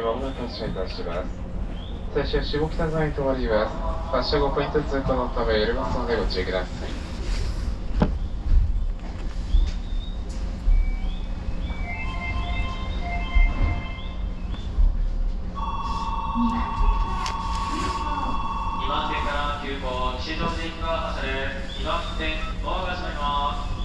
まもなく発車いたします。最初は下北沢に停まります。発車後ポイント通過のため揺れますのでご注意ください。2番線から急行吉祥寺行きが発車です。2番線ドアが閉まります。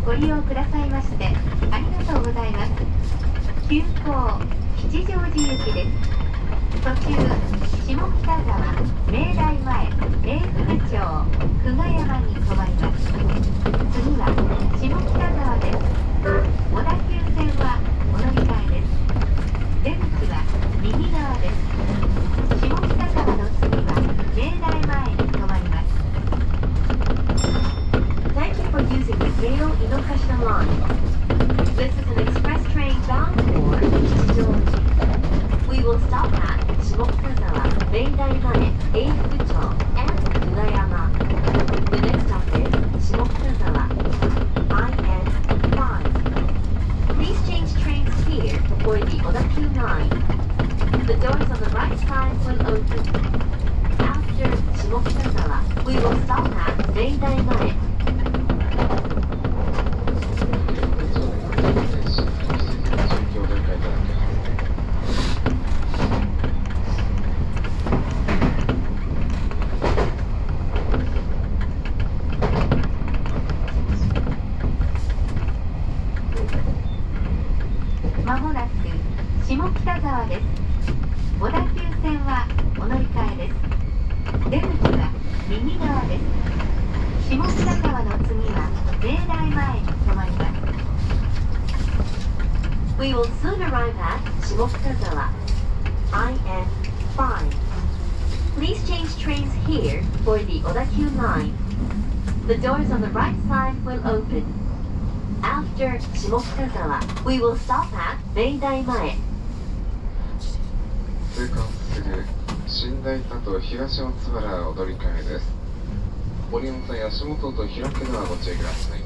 ご利用くださいましてありがとうございます。急行吉祥寺行きです。途中下北沢、明大前、永福町、久我山に停まります。次は下北沢です。小田急線はお乗り換えです。出口は右側です。下北沢の次は明大前に停まります。Thank you for using the京王井の頭line. This is an express train bound for 吉祥寺. We will stop at 下北沢、明大前、永福町 and 久我山. The next stop is 下北沢 IN5. Please change trains here for the 小田急line. The doors on the right side will open. After 下北沢, we will stop at 明大前. まもなく下北沢です。小田急線はお乗り換えです。出口は右側です。下北沢の次は明大前に停まります。We will soon arrive at 下北沢 IN5. Please change trains here for the 小田急line. The doors on the right side will open.After 下北沢, we will stop at 明大前. 通過する寝台だと東松原お乗り換えです。おりの際足元と開くのはご注意ください。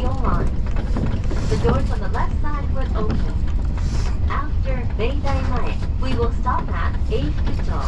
Keio line. The doors on the left side will open. After Beidai Mae, we will stop at Eifukucho.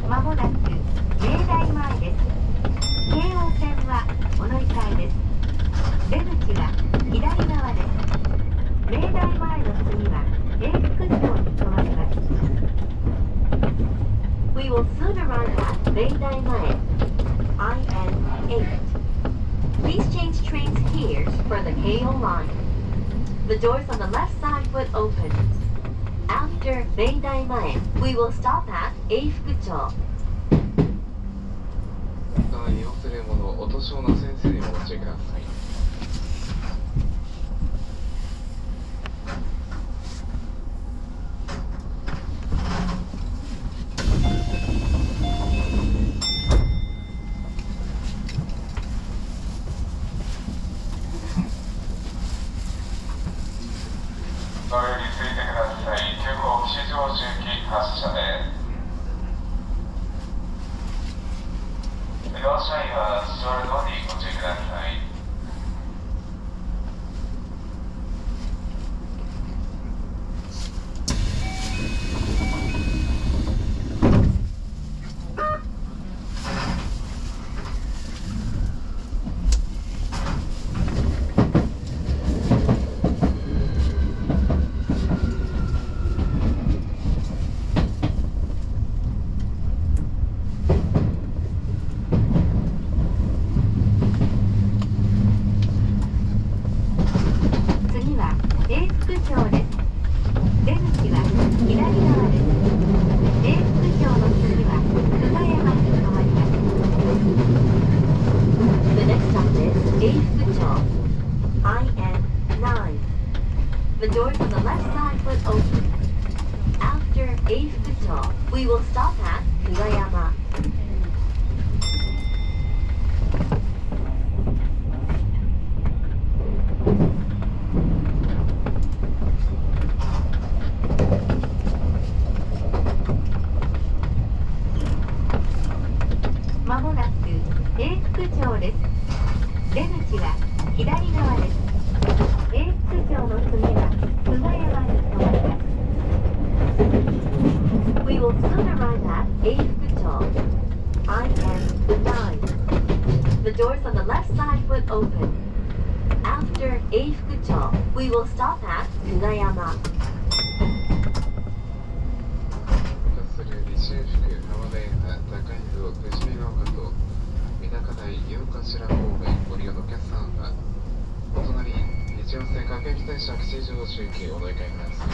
まもなく明大前です。京王線はお乗り換えです。出口は左側です。明大前の次は永福町に停まります。We will soon arrive at 明大前 IN8. Please change trains here for the Keio line. The doors on the left side will open. After 明大前, we will stop at 永福町。言い忘れ物、お年をな先生にお持ちください。ご用についてください。急行吉祥寺行き発車です。両社員は座るのにご注意ください。次は永福町です。出口は左側です。永福町の次は久我山に停まります。The next stop is 永福町 IN9. The doors on the left side will open. After 永福町, we will stop at 久我山。まもなく永福町です。出口は左側です。永福町の次は久我山に停まります。We will soon arrive at 永福町 IN9. The doors on the left side will open. After 永福町, we will stop at 久我山。する履修福浜田園高井戸富士見ヶ丘と三鷹台井の頭方面ご利用のお客さんはお隣日曜線各駅停車吉祥寺行きお乗り換えください。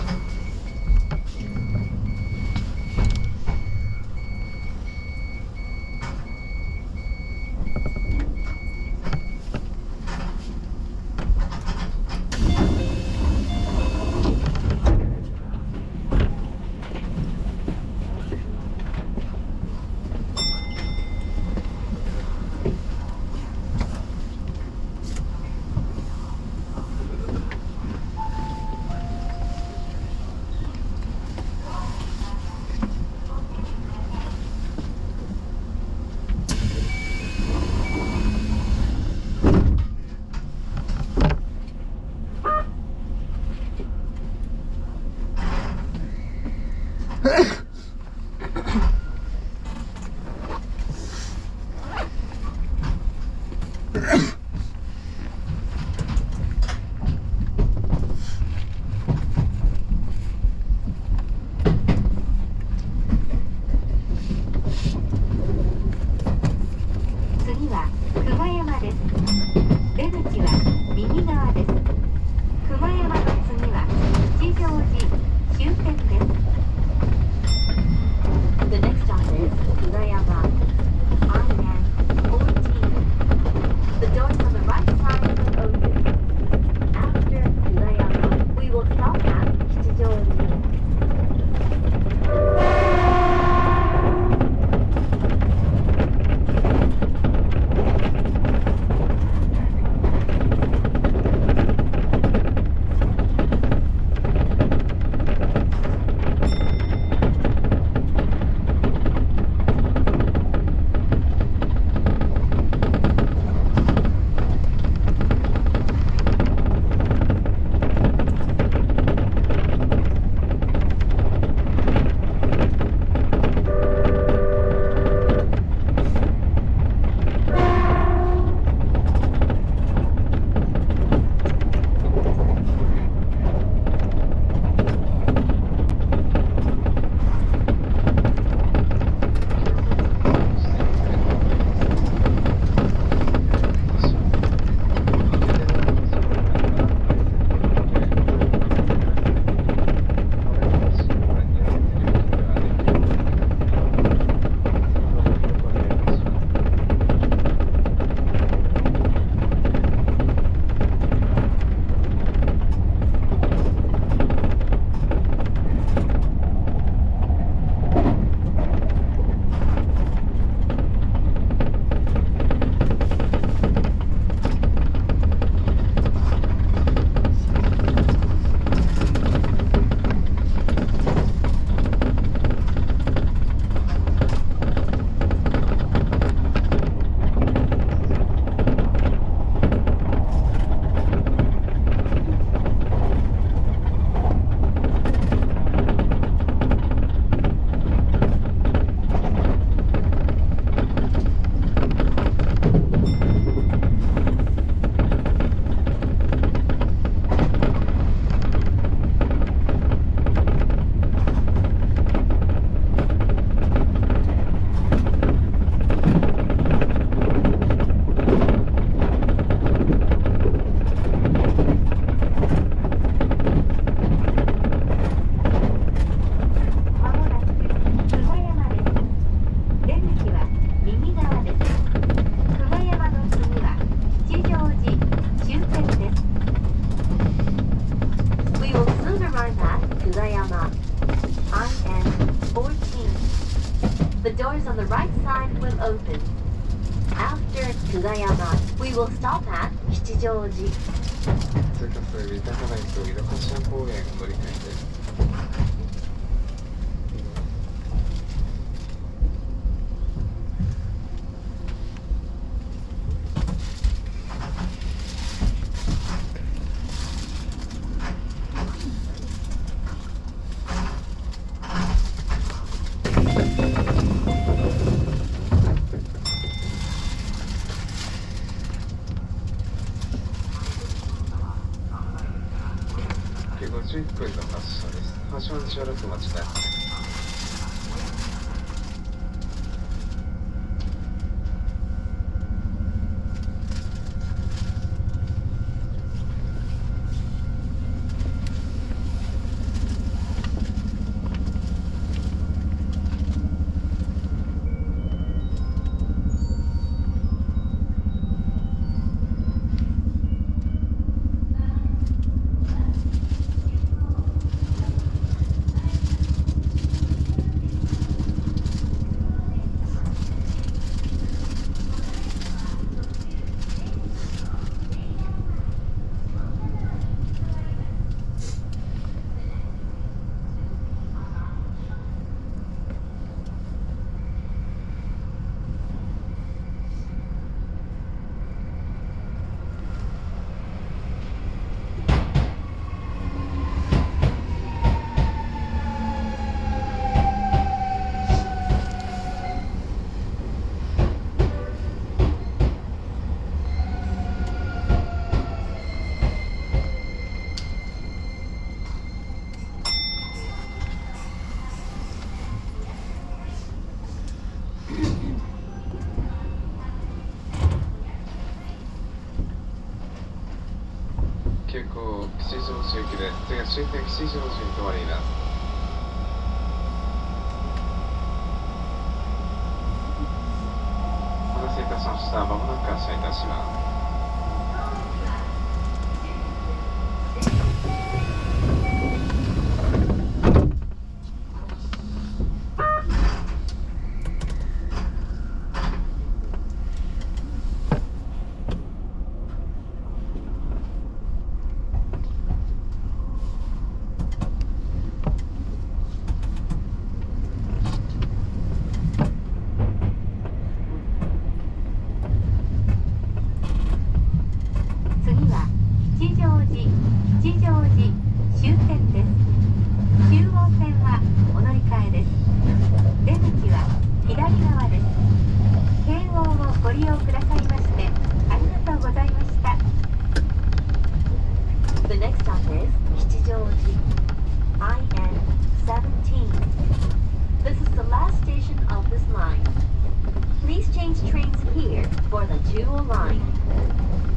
open. After Kugayama, we will stop at 吉祥寺。通過する三鷹台と井の頭公園を乗り換えです。51分の発車です。発車はしばらくお待ちください。急行吉祥寺行きです。次は終点吉祥寺に停まります。お待たせいたしました。まもなく発車いたします。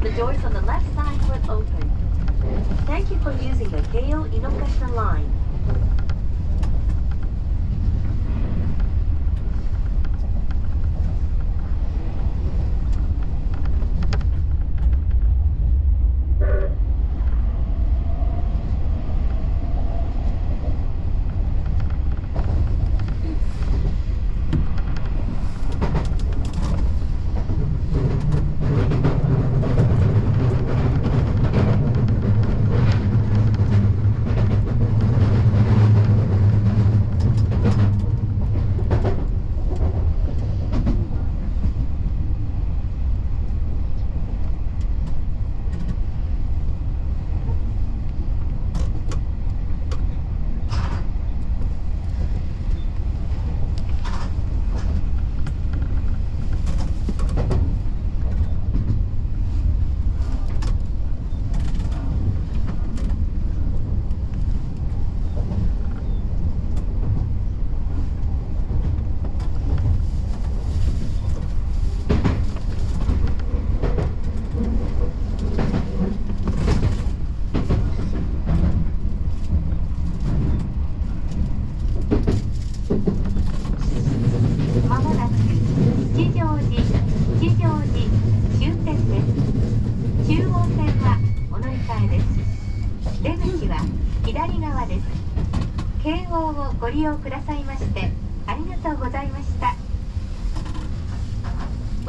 The doors on the left side will open. Thank you for using the Keio Inokashita line.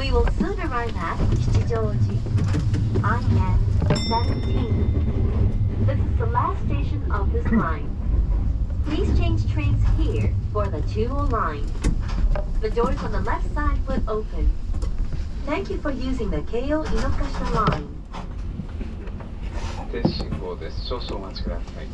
We will soon arrive at 吉祥寺 IN17. This is the last station of this line. Please change trains here for the 2 line. The doors on the left side will open. Thank you for using the Keio Inokashita line. 停止信号です。少々お待ちください。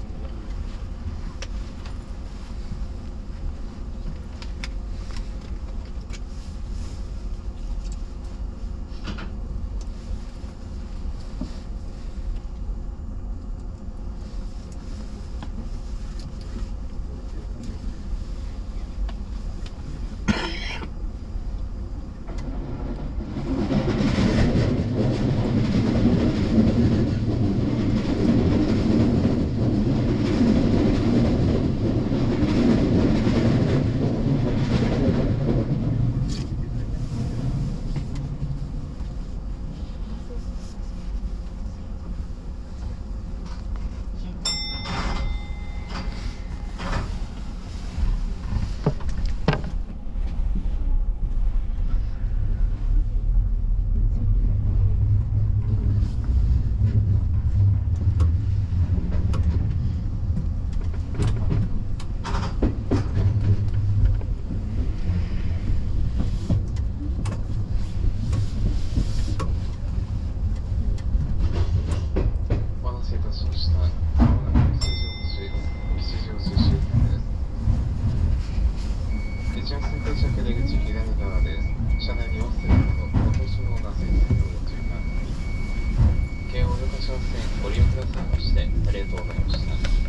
京王井の頭線ご利用くださいましてありがとうございました。